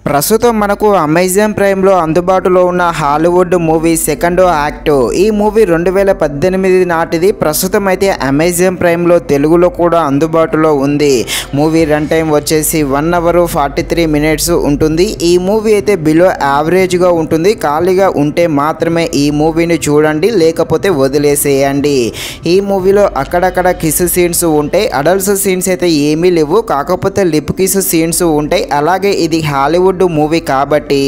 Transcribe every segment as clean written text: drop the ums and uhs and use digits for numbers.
ప్రస్తుతం మనకు అమెజాన్ ప్రైమ్లో అందుబాటులో ఉన్న హాలీవుడ్ మూవీ సెకండ్ యాక్ట్. ఈ మూవీ 2018 నాటిది. ప్రస్తుతం అయితే అమెజాన్ ప్రైమ్లో తెలుగులో కూడా అందుబాటులో ఉంది. మూవీ రన్ టైం వచ్చేసి 1 hour 43 minutes ఉంటుంది. ఈ మూవీ అయితే బిలో యావరేజ్గా ఉంటుంది. ఖాళీగా ఉంటే మాత్రమే ఈ మూవీని చూడండి, లేకపోతే వదిలేసేయండి. ఈ మూవీలో అక్కడక్కడ కిస్ సీన్స్ ఉంటాయి. అడల్ట్స్ సీన్స్ అయితే ఏమీ లేవు, కాకపోతే లిప్ కిస్ సీన్స్ ఉంటాయి. అలాగే ఇది హాలీవుడ్ మూవీ కాబట్టి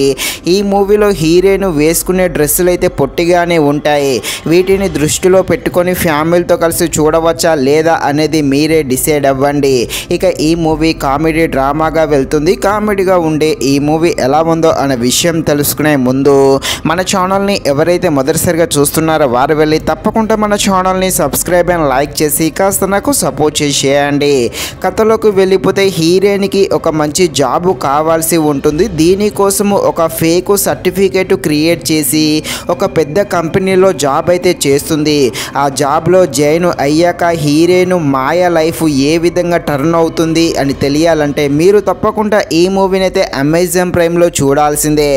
ఈ మూవీలో హీరోయిన్ వేసుకునే డ్రెస్సులు అయితే పొట్టిగానే ఉంటాయి. వీటిని దృష్టిలో పెట్టుకొని ఫ్యామిలీతో కలిసి చూడవచ్చా లేదా అనేది మీరే డిసైడ్ అవ్వండి. ఇక ఈ మూవీ కామెడీ డ్రామాగా వెళ్తుంది. కామెడీగా ఉండే ఈ మూవీ ఎలా ఉందో అనే విషయం తెలుసుకునే ముందు మన ఛానల్ని ఎవరైతే మొదటిసారిగా చూస్తున్నారో వారు వెళ్ళి తప్పకుండా మన ఛానల్ని సబ్స్క్రైబ్ అండ్ లైక్ చేసి కాస్త నాకు సపోర్ట్ చేసేయండి. కథలోకి వెళ్ళిపోతే హీరోయిన్కి ఒక మంచి జాబ్ కావాల్సి ఉంటుంది. దీనికోసము ఒక ఫేక్ సర్టిఫికేట్ క్రియేట్ చేసి ఒక పెద్ద కంపెనీలో జాబ్ అయితే చేస్తుంది. ఆ జాబ్లో జాయిన్ అయ్యాక హీరోయిన్ మాయ లైఫ్ ఏ విధంగా టర్న్ అవుతుంది అని తెలియాలంటే మీరు తప్పకుండా ఈ మూవీని అయితే అమెజాన్ ప్రైమ్లో చూడాల్సిందే.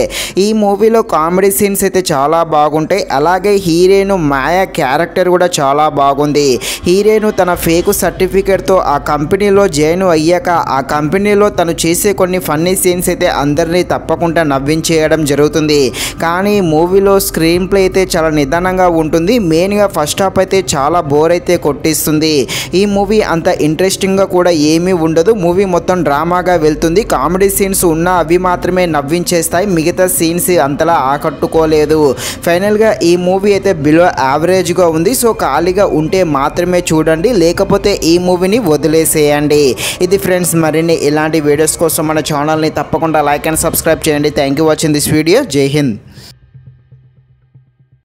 ఈ మూవీలో కామెడీ సీన్స్ అయితే చాలా బాగుంటాయి. అలాగే హీరోయిన్ మాయ క్యారెక్టర్ కూడా చాలా బాగుంది. హీరోయిన్ తన ఫేక్ సర్టిఫికేట్తో ఆ కంపెనీలో జాయిన్ అయ్యాక ఆ కంపెనీలో తను చేసే కొన్ని ఫన్నీ సీన్స్ అయితే అందరినీ తప్పకుండా నవ్వించేయడం జరుగుతుంది. కానీ మూవీలో స్క్రీన్ ప్లే అయితే చాలా నిదానంగా ఉంటుంది. మెయిన్గా ఫస్ట్ హాఫ్ అయితే చాలా బోర్ అయితే కొట్టిస్తుంది. ఈ మూవీ అంత ఇంట్రెస్టింగ్గా కూడా ఏమీ ఉండదు. మూవీ మొత్తం డ్రామాగా వెళ్తుంది. కామెడీ సీన్స్ ఉన్నా అవి మాత్రమే నవ్వించేస్తాయి. మిగతా సీన్స్ అంతలా ఆకట్టుకోలేదు. ఫైనల్గా ఈ మూవీ అయితే బిలో యావరేజ్గా ఉంది. సో ఖాళీగా ఉంటే మాత్రమే చూడండి, లేకపోతే ఈ మూవీని వదిలేసేయండి. ఇది ఫ్రెండ్స్, మరిన్ని ఇలాంటి వీడియోస్ కోసం మన ఛానల్ని తప్పకుండా లైక్ అండ్ సబ్స్క్రైబ్ చేయండి. Thank you watching this video. జై హింద్.